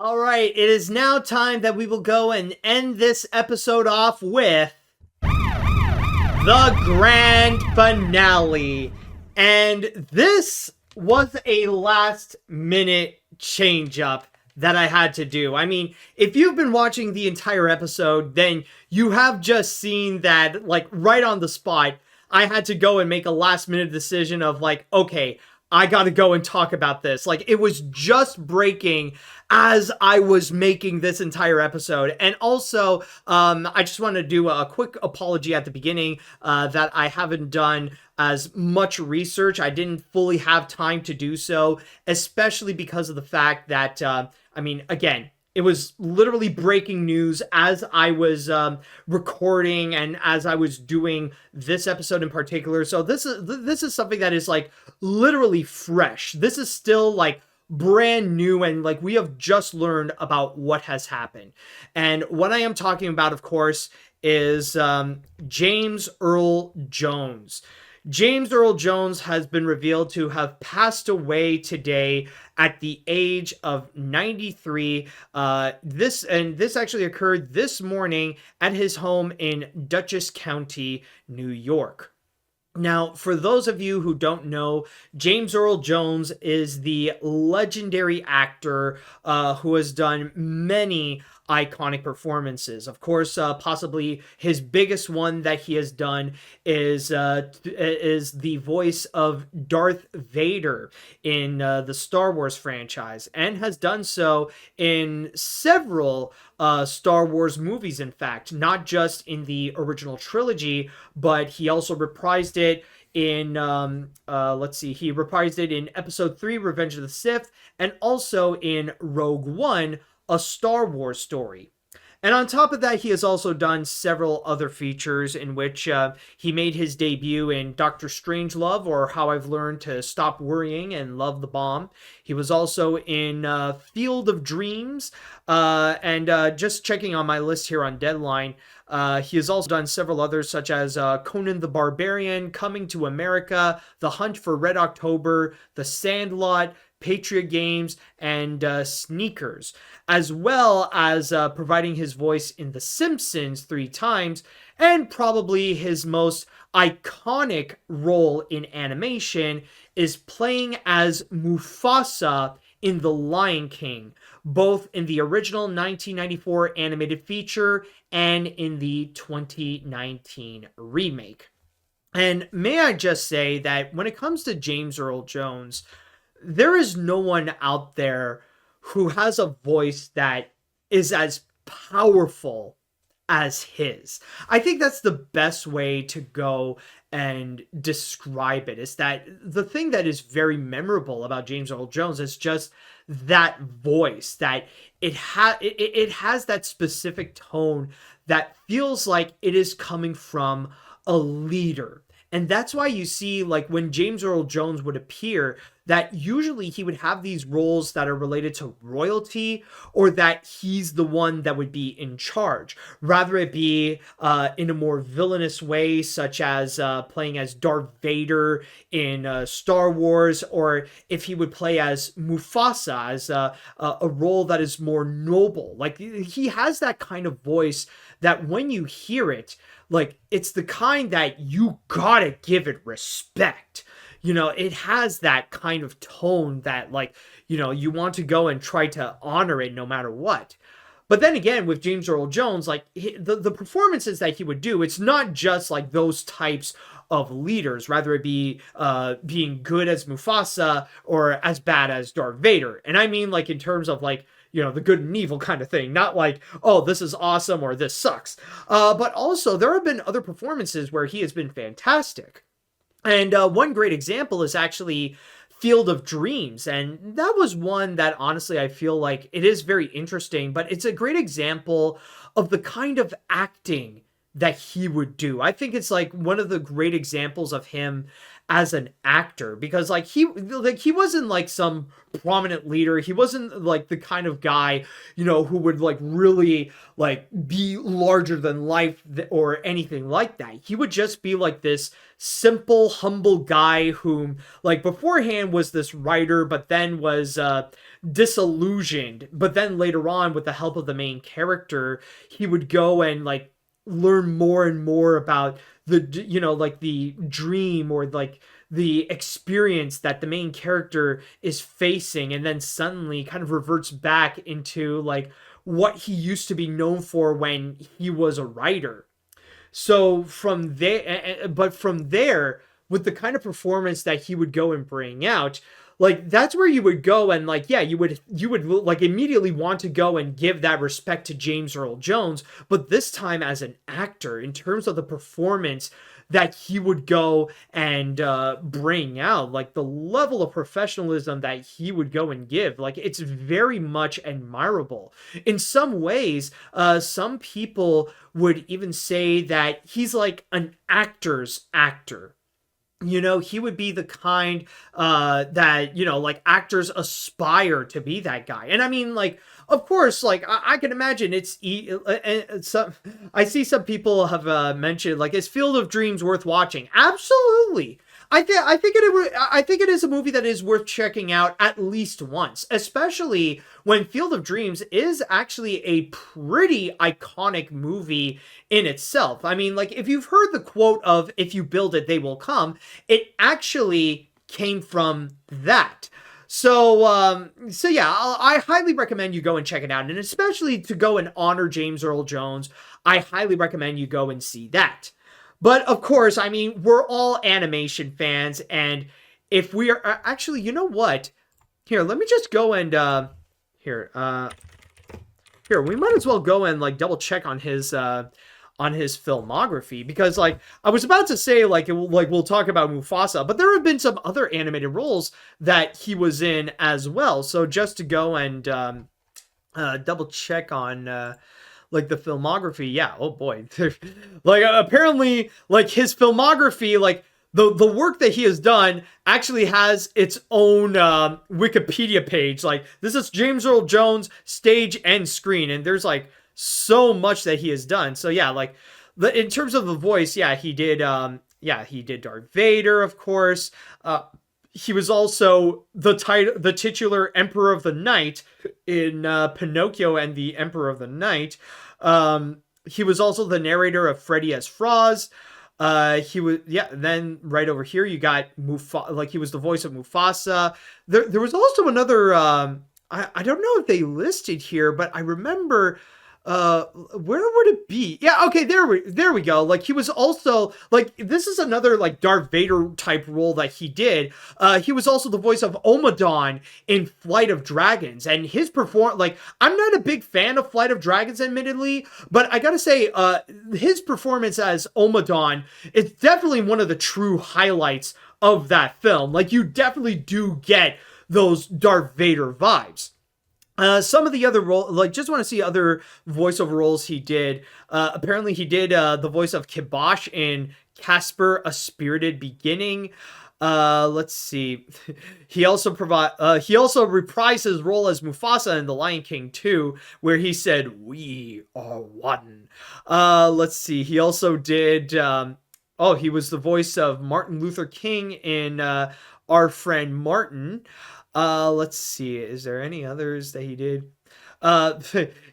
All right, it is now time that we will go and end this episode off with the grand finale. And this was a last minute change up that I had to do. I mean, if you've been watching the entire episode, then you have just seen that, like, right on the spot, I had to go and make a last minute decision of like, okay, I gotta go and talk about this. Like, it was just breaking as I was making this entire episode. And also, I just want to do a quick apology at the beginning that I haven't done as much research. I didn't fully have time to do so, especially because of the fact that, I mean, again, it was literally breaking news as I was recording and as I was doing this episode in particular. So this is something that is like literally fresh. This is still like brand new, and like we have just learned about what has happened. And what I am talking about, of course, is James Earl Jones. James Earl Jones has been revealed to have passed away today at the age of 93. This actually occurred this morning at his home in Dutchess County, New York. Now, for those of you who don't know, James Earl Jones is the legendary actor who has done many iconic performances. Of course, possibly his biggest one that he has done is the voice of Darth Vader in the Star Wars franchise, and has done so in several Star Wars movies, in fact, not just in the original trilogy, but he also reprised it in he reprised it in episode 3, Revenge of the Sith, and also in Rogue One, A Star Wars Story. And on top of that, he has also done several other features in which he made his debut in Doctor Strangelove, or How I've Learned to Stop Worrying and Love the Bomb. He was also in Field of Dreams, and just checking on my list here on Deadline, he has also done several others such as Conan the Barbarian, Coming to America, The Hunt for Red October, The Sandlot, Patriot Games, and Sneakers, as well as providing his voice in The Simpsons 3 times, and probably his most iconic role in animation is playing as Mufasa in The Lion King, both in the original 1994 animated feature and in the 2019 remake. And may I just say that when it comes to James Earl Jones, there is no one out there who has a voice that is as powerful as his. I think that's the best way to go and describe it, is that the thing that is very memorable about James Earl Jones is just that voice, that it has that specific tone that feels like it is coming from a leader. And that's why you see, like, when James Earl Jones would appear, that usually he would have these roles that are related to royalty, or that he's the one that would be in charge. Rather it be in a more villainous way, such as playing as Darth Vader in Star Wars, or if he would play as Mufasa, as a role that is more noble. Like, he has that kind of voice that when you hear it, like, it's the kind that you gotta give it respect. You know, it has that kind of tone that, like, you know, you want to go and try to honor it no matter what. But then again, with James Earl Jones, like, the performances that he would do, it's not just like those types of leaders, rather it be being good as Mufasa or as bad as Darth Vader. And I mean, like, in terms of, like, you know, the good and evil kind of thing, not like, oh, this is awesome or this sucks. But also, there have been other performances where he has been fantastic. And one great example is actually Field of Dreams. And that was one that, honestly, I feel like it is very interesting, but it's a great example of the kind of acting that he would do. I think it's like one of the great examples of him as an actor, because he wasn't like some prominent leader. He wasn't like the kind of guy, who would like really like be larger than life or anything like that. He would just be like this simple, humble guy whom like beforehand was this writer, but then was disillusioned. But then later on, with the help of the main character, he would go and like learn more and more about like the dream or like the experience that the main character is facing, and then suddenly kind of reverts back into like what he used to be known for when he was a writer. So from there, but from there, with the kind of performance that he would go and bring out, like that's where you would go and like, yeah, you would like immediately want to go and give that respect to James Earl Jones, but this time as an actor, in terms of the performance that he would go and bring out, like the level of professionalism that he would go and give, like it's very much admirable. In some ways, some people would even say that he's like an actor's actor. He would be the kind that like actors aspire to be that guy. And I mean, like, of course, like I can imagine some. I see some people have mentioned like, is Field of Dreams worth watching? Absolutely. I think it is a movie that is worth checking out at least once, especially when Field of Dreams is actually a pretty iconic movie in itself. I mean, like if you've heard the quote of "If you build it, they will come," it actually came from that. So yeah, I highly recommend you go and check it out, and especially to go and honor James Earl Jones, I highly recommend you go and see that. But of course, I mean, we're all animation fans, and if we are actually, you know what? Here, let me just go and here, here, we might as well go and like double check on his filmography, because like I was about to say like we'll talk about Mufasa, but there have been some other animated roles that he was in as well. So just to go and double check on like the filmography, yeah, oh boy. Like apparently like his filmography, like the work that he has done actually has its own Wikipedia page. Like this is James Earl Jones stage and screen, and there's like so much that he has done. So yeah, like in terms of the voice, yeah, he did Darth Vader, of course. He was also the titular Emperor of the Night in Pinocchio and the Emperor of the Night. He was also the narrator of Freddy as Froz. He was, yeah, then right over here you got Mufasa, like he was the voice of Mufasa. There was also another I don't know if they listed here, but I remember where would it be? Yeah, okay, there we go. Like he was also like, this is another like Darth Vader type role that he did. He was also the voice of Omadon in Flight of Dragons, and his like I'm not a big fan of Flight of Dragons, admittedly, but I gotta say his performance as Omadon is definitely one of the true highlights of that film. Like you definitely do get those Darth Vader vibes. Some of the other roles, like just want to see other voiceover roles he did. Apparently he did the voice of Kibosh in Casper: A Spirited Beginning. Let's see. He also reprised his role as Mufasa in The Lion King 2, where he said, "We are one." Let's see. He also did he was the voice of Martin Luther King in Our Friend Martin. Let's see. Is there any others that he did?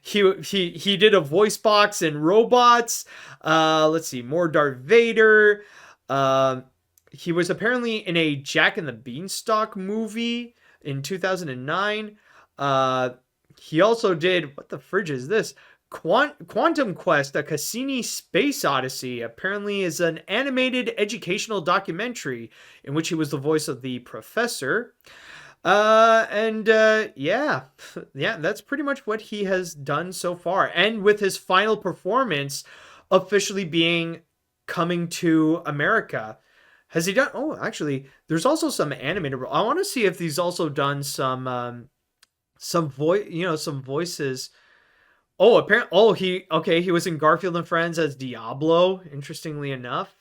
He did a voice box in Robots. Let's see. More Darth Vader. He was apparently in a Jack and the Beanstalk movie in 2009. He also did, what the fridge is this? Quantum Quest, a Cassini Space Odyssey, apparently is an animated educational documentary in which he was the voice of the professor. Yeah, that's pretty much what he has done so far. And with his final performance officially being Coming to America. Has he done, oh, actually, there's also some animated, I want to see if he's also done some voices. Oh, he was in Garfield and Friends as Diablo, interestingly enough.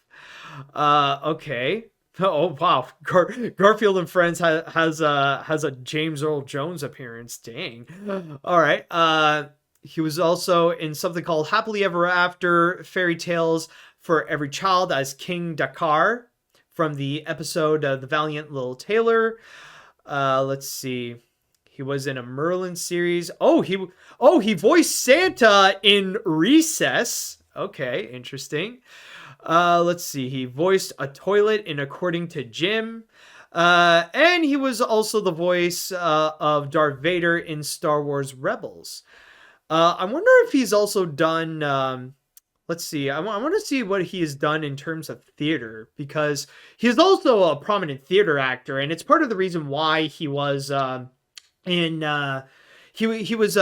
Okay. Oh wow, Garfield and Friends has a James Earl Jones appearance. Dang. All right. He was also in something called Happily Ever After: Fairy Tales for Every Child as King Dakar from the episode The Valiant Little Tailor. Let's see. He was in a Merlin series. He voiced Santa in Recess. Okay, interesting. Let's see. He voiced a toilet in According to Jim. And he was also the voice of Darth Vader in Star Wars Rebels. I wonder if he's also done. Let's see. I want to see what he has done in terms of theater, because he's also a prominent theater actor, and it's part of the reason why he was in. He was.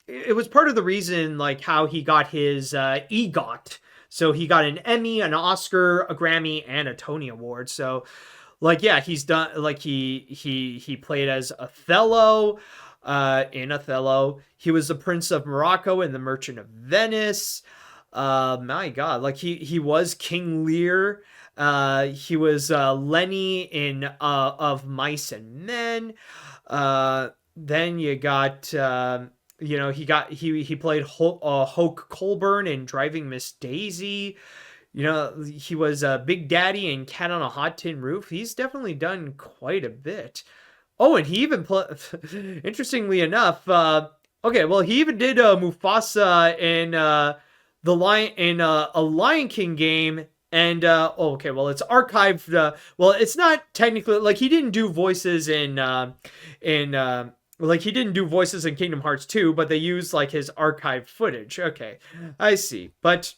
It was part of the reason, like, how he got his EGOT. So he got an Emmy, an Oscar, a Grammy, and a Tony Award. So, like, yeah, he's done. Like, he played as Othello in Othello. He was the Prince of Morocco in The Merchant of Venice. My God, like he was King Lear. He was Lenny in Of Mice and Men. Then you got he played Hoke Colburn in Driving Miss Daisy. He was Big Daddy in Cat on a Hot Tin Roof. He's definitely done quite a bit. Oh, and he even interestingly enough, okay, well, he even did Mufasa in a Lion King game, and okay, well, it's archived. Well, it's not technically, like, he didn't do voices like, he didn't do voices in Kingdom Hearts 2, but they used, like, his archived footage. Okay, I see. But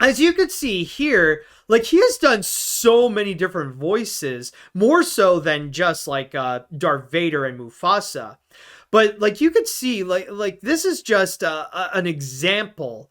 as you could see here, like, he has done so many different voices, more so than just, like, Darth Vader and Mufasa. But, like, you could see, like this is just an example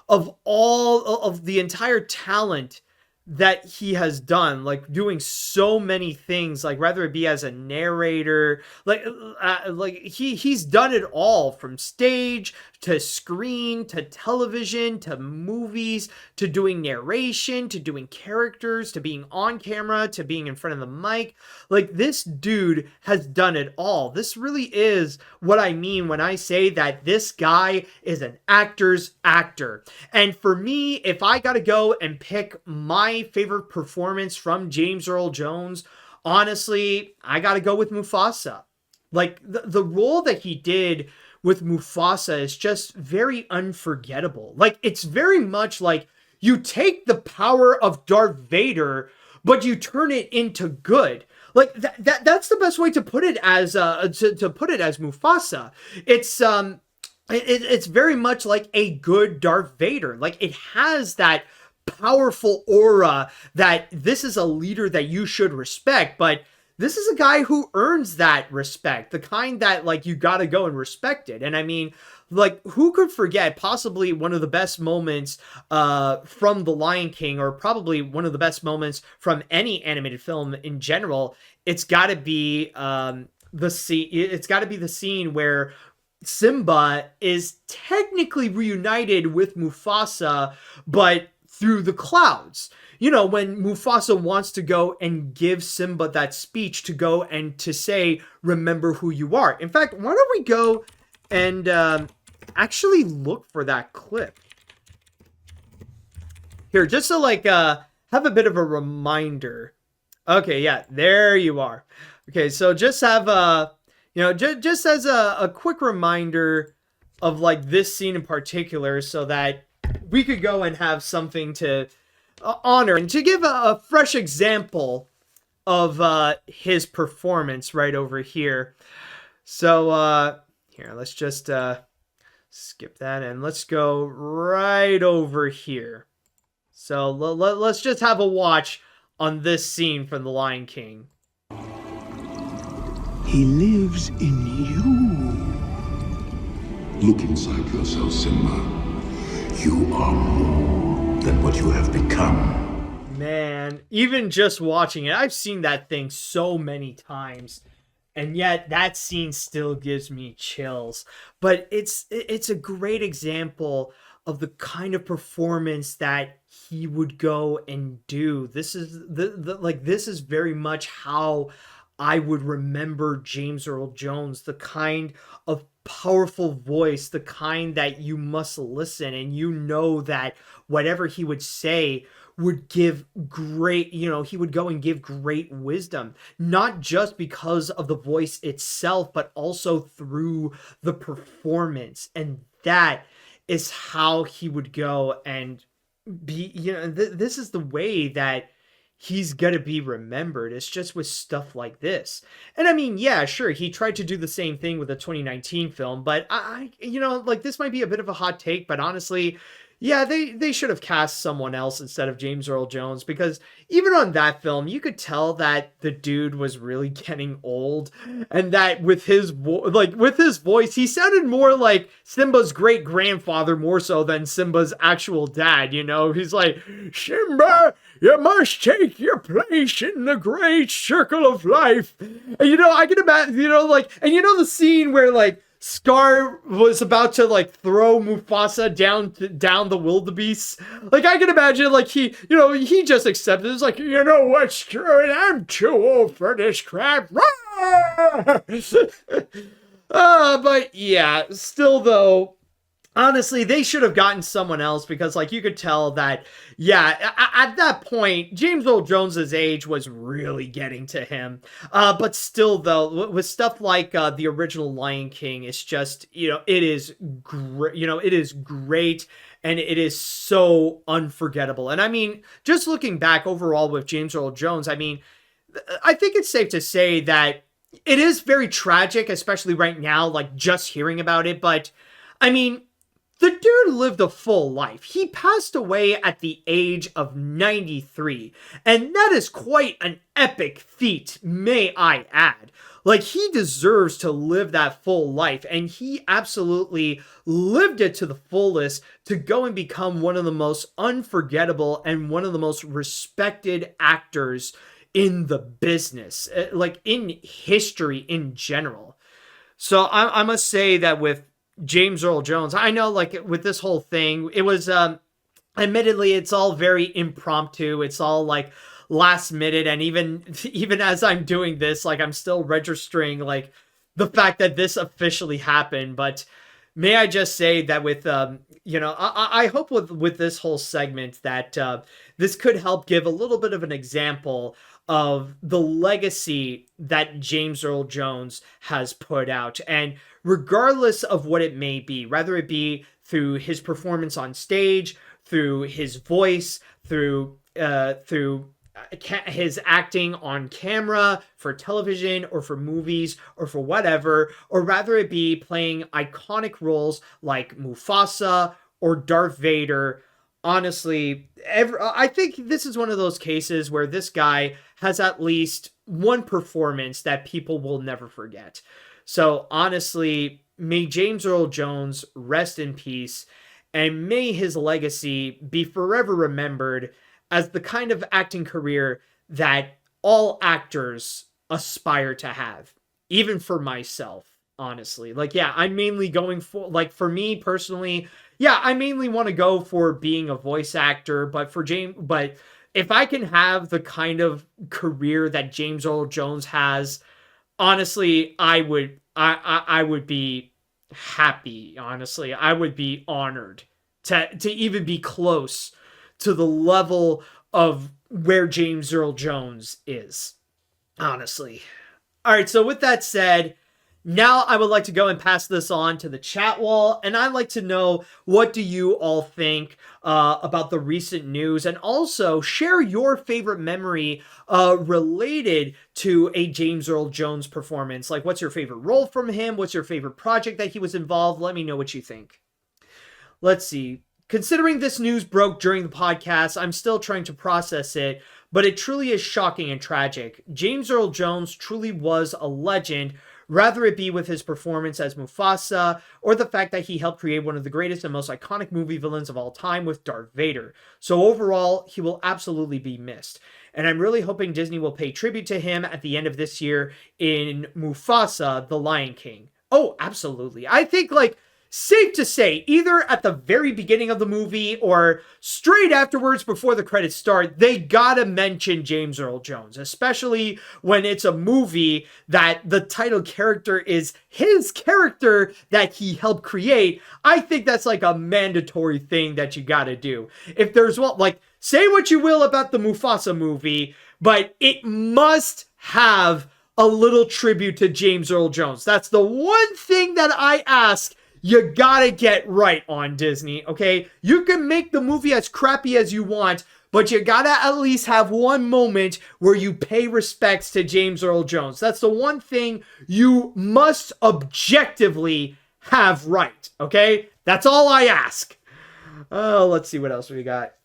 of all of the entire talent that he has done, like, doing so many things, like, whether it be as a narrator, like he's done it all, from stage to screen to television to movies to doing narration to doing characters to being on camera to being in front of the mic. Like, this dude has done it all. This really is what I mean when I say that this guy is an actor's actor. And for me, if I gotta go and pick my favorite performance from James Earl Jones, honestly, I gotta go with Mufasa. Like, the role that he did with Mufasa is just very unforgettable. Like, it's very much like you take the power of Darth Vader, but you turn it into good. Like, that's the best way to put it, as to put it as Mufasa. It's very much like a good Darth Vader. Like, it has that powerful aura that this is a leader that you should respect, but this is a guy who earns that respect, the kind that, like, you gotta go and respect it. And I mean, like, who could forget possibly one of the best moments from The Lion King, or probably one of the best moments from any animated film in general? It's gotta be the scene. It's gotta be the scene where Simba is technically reunited with Mufasa, but through the clouds. When Mufasa wants to go and give Simba that speech to go and to say, remember who you are. In fact, why don't we go and actually look for that clip here, just to, like, have a bit of a reminder. Okay, yeah, there you are. Okay, so just have just as a quick reminder of, like, this scene in particular, so that we could go and have something to honor and to give a fresh example of his performance right over here. So here, let's just skip that and let's go right over here. So let's just have a watch on this scene from The Lion King. He lives in you. Look inside yourself, Simba. You are more than what you have become. Man, even just watching it, I've seen that thing so many times, and yet that scene still gives me chills. But it's a great example of the kind of performance that he would go and do. This is this is very much how I would remember James Earl Jones, the kind of powerful voice, the kind that you must listen and you know that whatever he would say would give great, he would go and give great wisdom, not just because of the voice itself, but also through the performance. And that is how he would go and be, this is the way that he's gonna be remembered. It's just with stuff like this. And I mean, yeah, sure, he tried to do the same thing with the 2019 film, but this might be a bit of a hot take, but honestly, yeah, they should have cast someone else instead of James Earl Jones, because even on that film, you could tell that the dude was really getting old, and that with his voice, he sounded more like Simba's great grandfather more so than Simba's actual dad. He's like, Simba, you must take your place in the great circle of life. And I can imagine, the scene where Scar was about to throw Mufasa down the wildebeest. I can imagine he just accepted. It's like, you know what, screw it, I'm too old for this crap. But yeah, still though, honestly, they should have gotten someone else, because you could tell that, yeah, at that point, James Earl Jones's age was really getting to him. But still though, with stuff like the original Lion King, it's just, it is great, it is great. And it is so unforgettable. And I mean, just looking back overall with James Earl Jones, I mean, I think it's safe to say that it is very tragic, especially right now, just hearing about it. But I mean, the dude lived a full life. He passed away at the age of 93. And that is quite an epic feat, may I add. He deserves to live that full life. And he absolutely lived it to the fullest to go and become one of the most unforgettable and one of the most respected actors in the business, in history in general. So I must say that with James Earl Jones, I know with this whole thing, it was admittedly it's all very impromptu. It's all last minute, and even as I'm doing this, I'm still registering the fact that this officially happened. But may I just say that with I hope with this whole segment that this could help give a little bit of an example of the legacy that James Earl Jones has put out. And regardless of what it may be, whether it be through his performance on stage, through his voice, through his acting on camera, for television, or for movies, or for whatever, or rather it be playing iconic roles like Mufasa or Darth Vader, honestly, I think this is one of those cases where this guy has at least one performance that people will never forget. So honestly, may James Earl Jones rest in peace, and may his legacy be forever remembered as the kind of acting career that all actors aspire to have, even for myself, honestly. I'm mainly going for, for me personally, yeah, I mainly want to go for being a voice actor, but if I can have the kind of career that James Earl Jones has, honestly, I would be happy. Honestly, I would be honored to even be close to the level of where James Earl Jones is. Honestly. All right, so with that said, now I would like to go and pass this on to the chat wall, and I'd like to know, what do you all think about the recent news, and also share your favorite memory related to a James Earl Jones performance. What's your favorite role from him? What's your favorite project that he was involved? Let me know what you think. Let's see. Considering this news broke during the podcast, I'm still trying to process it, but it truly is shocking and tragic. James Earl Jones truly was a legend, rather it be with his performance as Mufasa, or the fact that he helped create one of the greatest and most iconic movie villains of all time with Darth Vader. So overall, he will absolutely be missed. And I'm really hoping Disney will pay tribute to him at the end of this year in Mufasa, the Lion King. Oh, absolutely. I think, safe to say, either at the very beginning of the movie or straight afterwards before the credits start, they gotta mention James Earl Jones, especially when it's a movie that the title character is his character that he helped create. I think that's like a mandatory thing that you gotta do. If there's one, like, say what you will about the Mufasa movie, but it must have a little tribute to James Earl Jones. That's the one thing that I ask you gotta get right on Disney, okay? You can make the movie as crappy as you want, but you gotta at least have one moment where you pay respects to James Earl Jones. That's the one thing you must objectively have right, okay? That's all I ask. Oh, let's see what else we got.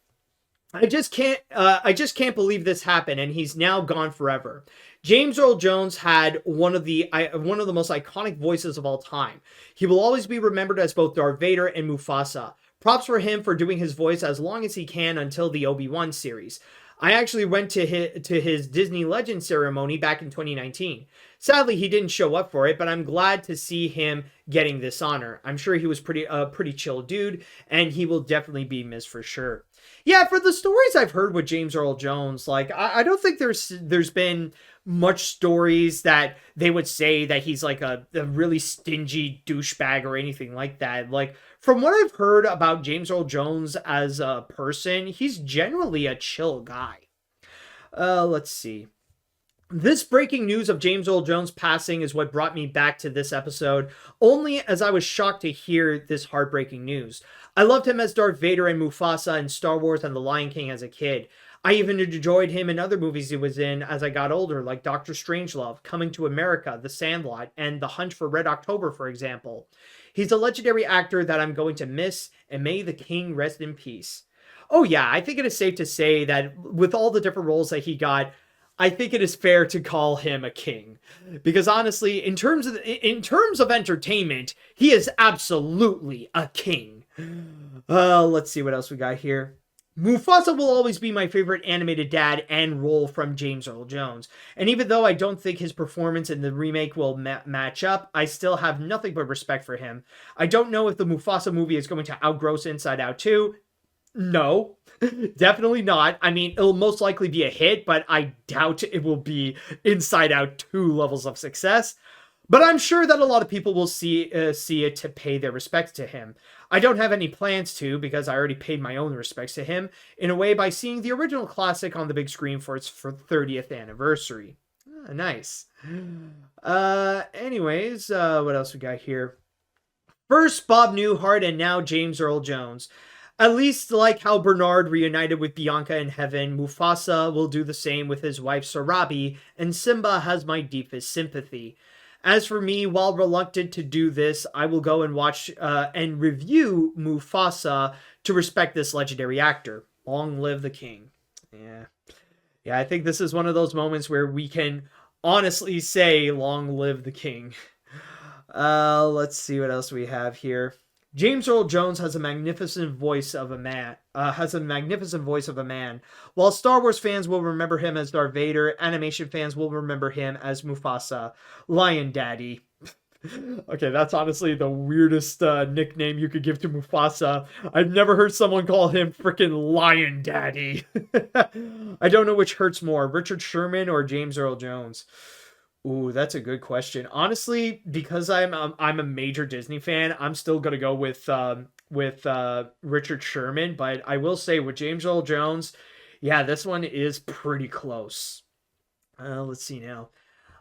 I just can't believe this happened, and he's now gone forever. James Earl Jones had one of the most iconic voices of all time. He will always be remembered as both Darth Vader and Mufasa. Props for him for doing his voice as long as he can until the Obi-Wan series. I actually went to his Disney Legends ceremony back in 2019. Sadly, he didn't show up for it, but I'm glad to see him getting this honor. I'm sure he was pretty chill dude, and he will definitely be missed for sure. Yeah, for the stories I've heard with James Earl Jones, like I don't think there's been much stories that they would say that he's like a really stingy douchebag or anything like that. Like, from what I've heard about James Earl Jones as a person, he's generally a chill guy. Let's see. This breaking news of James Earl Jones passing is what brought me back to this episode, only as I was shocked to hear this heartbreaking news. I loved him as Darth Vader and Mufasa in Star Wars and The Lion King as a kid. I even enjoyed him in other movies he was in as I got older, like Doctor Strangelove, Coming to America, The Sandlot, and The Hunt for Red October, for example. He's a legendary actor that I'm going to miss, and may the king rest in peace. Oh yeah, I think it is safe to say that with all the different roles that he got, I think it is fair to call him a king, because honestly, in terms of entertainment, he is absolutely a king. Let's see what else we got here. Mufasa will always be my favorite animated dad and role from James Earl Jones. And even though I don't think his performance in the remake will match up, I still have nothing but respect for him. I don't know if the Mufasa movie is going to outgross Inside Out 2. No, definitely not. I mean, it'll most likely be a hit, but I doubt it will be Inside Out 2 levels of success. But I'm sure that a lot of people will see it to pay their respects to him. I don't have any plans to, because I already paid my own respects to him, in a way, by seeing the original classic on the big screen for its 30th anniversary. Nice. Anyways, what else we got here? First, Bob Newhart, and now James Earl Jones. At least like how Bernard reunited with Bianca in heaven, Mufasa will do the same with his wife Sarabi, and Simba has my deepest sympathy. As for me, while reluctant to do this, I will go and watch and review Mufasa to respect this legendary actor. Long live the king. Yeah, I think this is one of those moments where we can honestly say, long live the king. Let's see what else we have here. James Earl Jones has a magnificent voice of a man. While Star Wars fans will remember him as Darth Vader, animation fans will remember him as Mufasa, Lion Daddy. Okay, that's honestly the weirdest nickname you could give to Mufasa. I've never heard someone call him frickin' Lion Daddy. I don't know which hurts more, Richard Sherman or James Earl Jones. Ooh, that's a good question. Honestly, because I'm a major Disney fan, I'm still gonna go with Richard Sherman. But I will say with James Earl Jones, yeah, this one is pretty close. Let's see now.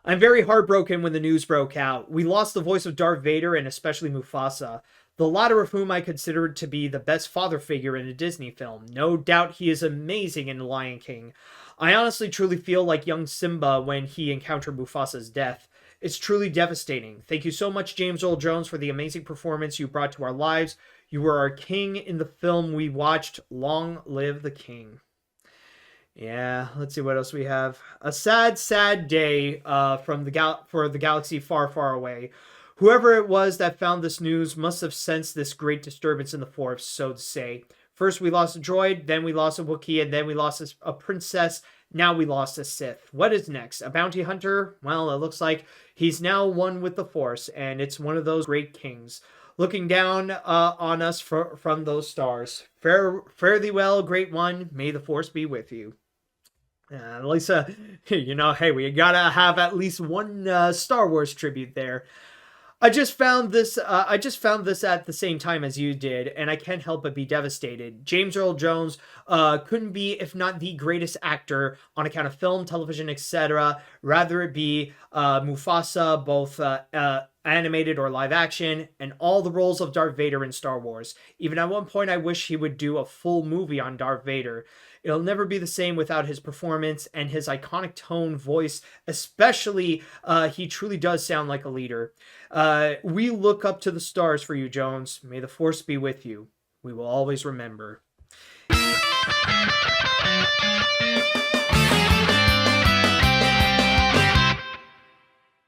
I'm very heartbroken when the news broke out. We lost the voice of Darth Vader and especially Mufasa, the latter of whom I considered to be the best father figure in a Disney film. No doubt he is amazing in The Lion King. I honestly truly feel like young Simba when he encountered Mufasa's death. It's truly devastating. Thank you so much, James Earl Jones, for the amazing performance you brought to our lives. You were our king in the film we watched. Long live the king. Yeah, let's see what else we have. A sad, sad day for the galaxy far, far away. Whoever it was that found this news must have sensed this great disturbance in the force, so to say. First we lost a droid, then we lost a Wookiee, and then we lost a princess. Now we lost a Sith. What is next? A bounty hunter? Well, it looks like he's now one with the Force, and it's one of those great kings. looking down on us from those stars. Fare thee well, great one. May the force be with you. Lisa, hey, we gotta have at least one Star Wars tribute there. I just found this. I just found this at the same time as you did, and I can't help but be devastated. James Earl Jones couldn't be, if not the greatest actor on account of film, television, etc. Rather it be Mufasa, both animated or live action, and all the roles of Darth Vader in Star Wars. Even at one point, I wish he would do a full movie on Darth Vader. It'll never be the same without his performance and his iconic tone, voice, especially he truly does sound like a leader. We look up to the stars for you, Jones. May the force be with you. We will always remember.